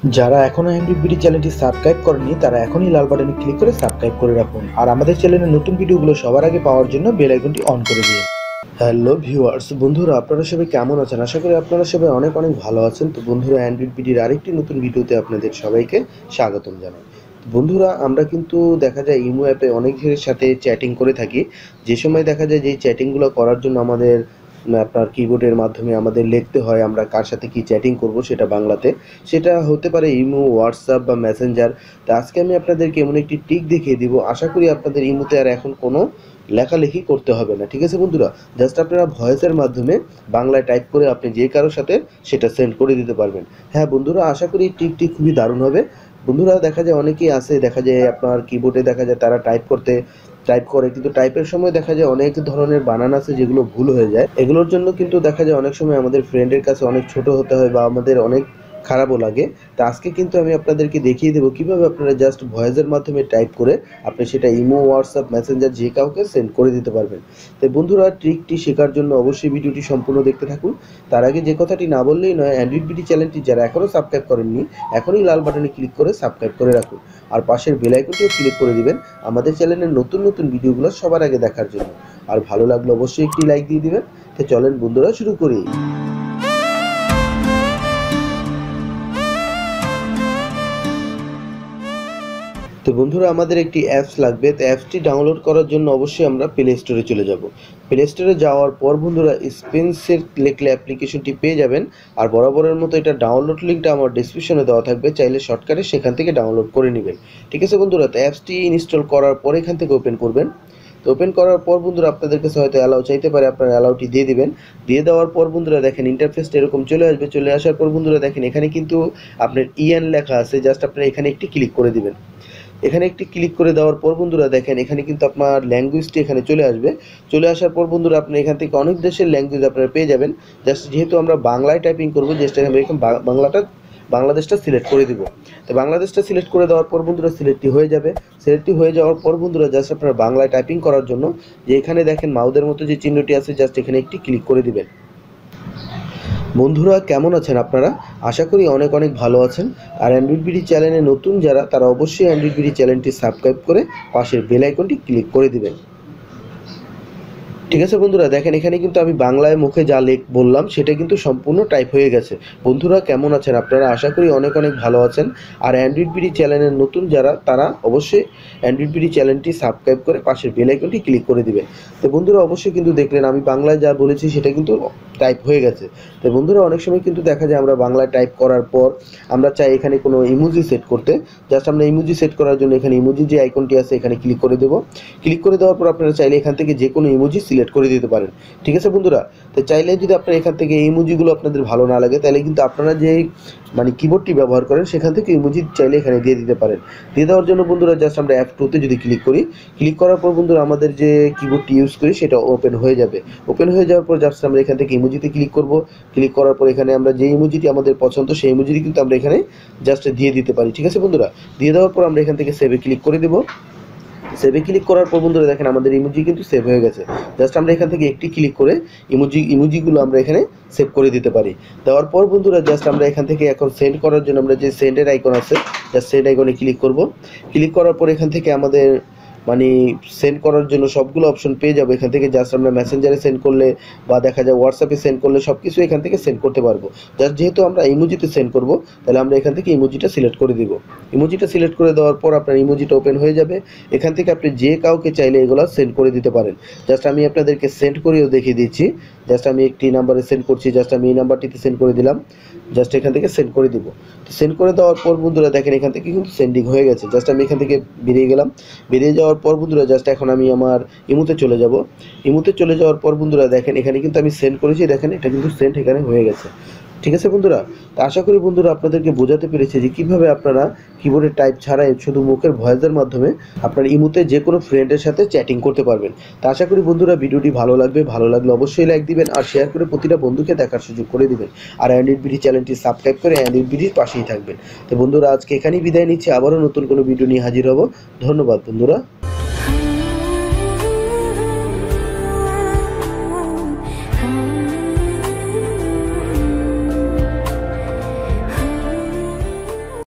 যারা এখনো Android BD চ্যানেলটি সাবস্ক্রাইব করেনি তারা এখনই লাল বাটনে ক্লিক করে সাবস্ক্রাইব করে রাখুন আর আমাদের চ্যানেলের নতুন ভিডিওগুলো সবার আগে পাওয়ার জন্য বেল আইকনটি অন করে দিন। হ্যালো ভিউয়ার্স, বন্ধুরা আপনারা সবাই কেমন আছেন? আশা করি আপনারা সবাই অনেক অনেক ভালো আছেন। তো বন্ধুরা, অ্যান্ড্রয়েড বিডির আরেকটি নতুন ভিডিওতে আপনাদের সবাইকে স্বাগতম জানাই। বন্ধুরা, আমরা কিন্তু দেখা যায় ইমো অ্যাপে অনেকের সাথে চ্যাটিং করে থাকি। যে সময় দেখা যায় যে চ্যাটিংগুলো করার জন্য আমাদের আপনার কিবোর্ডের মাধ্যমে আমাদের লিখতে হয় আমরা কার সাথে কি চ্যাটিং করব সেটা বাংলাতে। সেটা হতে পারে ইমো, হোয়াটসঅ্যাপ বা মেসেঞ্জার। তো আজকে আমি আপনাদেরকে এমন একটি ট্রিক দেখিয়ে দিব, আশা করি আপনাদের ইমোতে আর এখন কোনো লেখালেখি করতে হবে না। ঠিক আছে বন্ধুরা, জাস্ট আপনারা ভয়েসের মাধ্যমে বাংলায় টাইপ করে আপনি যে কারোর সাথে সেটা সেন্ড করে দিতে পারবেন। হ্যাঁ বন্ধুরা, আশা করি এই ট্রিকটি খুবই দারুণ হবে। বন্ধুরা, দেখা যায় অনেকেই আছে, দেখা যায় আপনার কিবোর্ডে দেখা যায় তারা টাইপ করে, কিন্তু টাইপের সময় দেখা যায় অনেক ধরনের বানান আছে যেগুলো ভুল হয়ে যায়। এগুলোর জন্য কিন্তু দেখা যায় অনেক সময় আমাদের ফ্রেন্ডের কাছে অনেক ছোট হতে হয় বা আমাদের অনেক খারাপও লাগে। তো আজকে কিন্তু আমি আপনাদেরকে দেখিয়ে দেবো কিভাবে আপনারা জাস্ট ভয়েসের মাধ্যমে টাইপ করে আপনি সেটা ইমো, হোয়াটসঅ্যাপ, মেসেঞ্জার যে কাউকে সেন্ড করে দিতে পারবেন। তো বন্ধুরা, ট্রিকটি শেখার জন্য অবশ্যই ভিডিওটি সম্পূর্ণ দেখতে থাকুন। তার আগে যে কথাটি না বললেই নয়, অ্যান্ড্রয়েড বিডি চ্যানেলটি যারা এখনও সাবস্ক্রাইব করেননি এখনই লাল বাটনে ক্লিক করে সাবস্ক্রাইব করে রাখুন আর পাশের বেল আইকনটিও ক্লিক করে দিবেন আমাদের চ্যানেলের নতুন নতুন ভিডিওগুলো সবার আগে দেখার জন্য। আর ভালো লাগলে অবশ্যই একটি লাইক দিয়ে দিবেন। তো চলেন বন্ধুরা, শুরু করি। তো বন্ধুরা, আমাদের একটি অ্যাপস লাগবে। তো অ্যাপসটি ডাউনলোড করার জন্য অবশ্যই আমরা প্লে স্টোরে চলে যাব। প্লে স্টোরে যাওয়ার পর বন্ধুরা স্পেন্সের লিখলে অ্যাপ্লিকেশনটি পেয়ে যাবেন। আর বরাবরের মতো এটা ডাউনলোড লিঙ্কটা আমার ডেসক্রিপশনে দেওয়া থাকবে, চাইলে শর্টকাটে সেখান থেকে ডাউনলোড করে নেবেন। ঠিক আছে বন্ধুরা, তো অ্যাপসটি ইনস্টল করার পর এখান থেকে ওপেন করবেন। তো ওপেন করার পর বন্ধুরা আপনাদের কাছে হয়তো অ্যালাউ চাইতে পারে, আপনার অ্যালাউটি দিয়ে দিবেন। দিয়ে দেওয়ার পর বন্ধুরা দেখেন ইন্টারফেসটা এরকম চলে আসবে। চলে আসার পর বন্ধুরা দেখেন এখানে কিন্তু আপনার ইএন লেখা আছে, জাস্ট আপনারা এখানে একটি ক্লিক করে দিবেন। এখানে একটি ক্লিক করে দেওয়ার পর বন্ধুরা দেখেন এখানে কিন্তু আপনার ল্যাঙ্গুয়েজটি এখানে চলে আসবে। চলে আসার পর বন্ধুরা আপনি এখান থেকে অনেক দেশের ল্যাঙ্গুয়েজ আপনারা পেয়ে যাবেন। জাস্ট যেহেতু আমরা বাংলায় টাইপিং করবো, জাস্ট আমরা এখানে বাংলাদেশটা সিলেক্ট করে দিব। তো বাংলাদেশটা সিলেক্ট করে দেওয়ার পর বন্ধুরা সিলেক্টটি হয়ে যাবে। সিলেক্টটি হয়ে যাওয়ার পর বন্ধুরা জাস্ট আপনারা বাংলায় টাইপিং করার জন্য যে এখানে দেখেন মাউদের মতো যে চিহ্নটি আছে, জাস্ট এখানে একটি ক্লিক করে দিবেন। বন্ধুরা, কেমন আছেন আপনারা? আশা করি অনেক অনেক ভালো আছেন। আর অ্যান্ড্রয়েড বিডি চ্যানেলে নতুন যারা, তারা অবশ্যই অ্যান্ড্রয়েড বিডি চ্যানেলটি সাবস্ক্রাইব করে পাশের বেল আইকনটি ক্লিক করে দিবেন। ঠিক আছে বন্ধুরা, দেখেন এখানে কিন্তু আমি বাংলায় মুখে যা বললাম সেটা কিন্তু সম্পূর্ণ টাইপ হয়ে গেছে। বন্ধুরা, কেমন আছেন আপনারা? আশা করি অনেক অনেক ভালো আছেন। আর অ্যান্ড্রয়েড বিডি চ্যানেলের নতুন যারা, তারা অবশ্যই অ্যান্ড্রয়েড বিডি চ্যানেলটি সাবস্ক্রাইব করে পাশের বেল আইকনটি ক্লিক করে দিবেন। তো বন্ধুরা, অবশ্যই কিন্তু দেখলেন আমি বাংলায় যা বলেছি সেটা কিন্তু টাইপ হয়ে গেছে। তো বন্ধুরা, অনেক সময় কিন্তু দেখা যায় আমরা বাংলায় টাইপ করার পর আমরা চাই এখানে কোনো ইমোজি সেট করতে। জাস্ট আমরা ইমোজি সেট করার জন্য এখানে ইমোজি যে আইকনটি আছে এখানে ক্লিক করে দেবো। ক্লিক করে দেওয়ার পর আপনারা চাইলে এখান থেকে যে কোনো ইমোজি সিলেক্ট করে দিতে পারেন। ঠিক আছে বন্ধুরা, তো চাইলে যদি আপনারা এখান থেকে এই ইমোজিগুলো আপনাদের ভালো না লাগে তাহলে কিন্তু আপনারা যে কিবোর্ডটি ব্যবহার করেন সেখান থেকে ইমোজি চাইলে এখানে দিয়ে দিতে পারেন। দিয়ে দেওয়ার জন্য বন্ধুরা জাস্ট আমরা অ্যাপ টুতে যদি ক্লিক করি, ক্লিক করার পর বন্ধুরা আমাদের যে কিবোর্ডটি ইউজ করি সেটা ওপেন হয়ে যাবে। ওপেন হয়ে যাওয়ার পর জাস্ট আমরা এখান থেকে ইমোজিতে ক্লিক করব। ক্লিক করার পর এখানে আমরা যে ইমোজিটি আমাদের পছন্দ সেই ইমোজিটি কিন্তু আমরা এখানে জাস্ট দিয়ে দিতে পারি। ঠিক আছে বন্ধুরা, দিয়ে দেওয়ার পর আমরা এখান থেকে সেভে ক্লিক করে দেবো। সেভে ক্লিক করার পর বন্ধুরা দেখেন আমাদের ইমোজি কিন্তু সেভ হয়ে গেছে। জাস্ট আমরা এখান থেকে একটি ক্লিক করে ইমোজিগুলো আমরা এখানে সেভ করে দিতে পারি। দেওয়ার পর বন্ধুরা জাস্ট আমরা এখান থেকে এখন সেন্ড করার জন্য আমরা যে সেন্ডের আইকন আছে, জাস্ট সেন্ড আইকনে ক্লিক করব। ক্লিক করার পর এখান থেকে আমাদের সেন্ড করার জন্য সবগুলো অপশন পেয়ে যাবো। এখান থেকে জাস্ট আমরা মেসেঞ্জারে সেন্ড করলে বা দেখা যায় হোয়াটসঅ্যাপে সেন্ড করলে সব কিছু এখান থেকে সেন্ড করতে পারবো। জাস্ট যেহেতু আমরা ইমোজিতে সেন্ড করব, তাহলে আমরা এখান থেকে ইমোজিটা সিলেক্ট করে দিব। ইমোজিটা সিলেক্ট করে দেওয়ার পর আপনার ইমোজিটা ওপেন হয়ে যাবে। এখান থেকে আপনি যে কাউকে চাইলে এগুলো সেন্ড করে দিতে পারেন। জাস্ট আমি আপনাদেরকে সেন্ড করেও দেখিয়ে দিচ্ছি। জাস্ট আমি একটি নাম্বারে সেন্ড করছি, জাস্ট আমি এই নাম্বারটিতে সেন্ড করে দিলাম। জাস্ট এখান থেকে সেন্ড করে দিব। তো সেন্ড করে দেওয়ার পর বন্ধুরা দেখেন এখান থেকে কিন্তু সেন্ডিং হয়ে গেছে। জাস্ট আমি এখান থেকে বেরিয়ে গেলাম। বেরিয়ে যাওয়ার পর বন্ধুরা জাস্ট এখন আমি আমার ইমোতে চলে যাব। ইমোতে চলে যাওয়ার পর বন্ধুরা দেখেন এখানে কিন্তু আমি সেন্ড করেছি, দেখেন এটা কিন্তু সেন্ড এখানে হয়ে গেছে। ঠিক আছে বন্ধুরা, তো আশা করি বন্ধুরা আপনাদেরকে বোঝাতে পেরেছি যে কীভাবে আপনারা কিবোর্ডে টাইপ ছাড়াই শুধু মুখের ভয়েসের মাধ্যমে আপনার ইমোতে যে কোনো ফ্রেন্ডের সাথে চ্যাটিং করতে পারবেন। তো আশা করি বন্ধুরা ভিডিওটি ভালো লাগবে। ভালো লাগলে অবশ্যই লাইক দিবেন আর শেয়ার করে প্রতিটা বন্ধুকে দেখার সুযোগ করে দিবেন। আর অ্যান্ড্রয়েড বিডি চ্যানেলটি সাবস্ক্রাইব করে অ্যান্ড্রয়েড বিডির পাশেই থাকবেন। তো বন্ধুরা, আজকে এখানেই বিদায় নিচ্ছি। আবারও নতুন কোনো ভিডিও নিয়ে হাজির হব। ধন্যবাদ বন্ধুরা।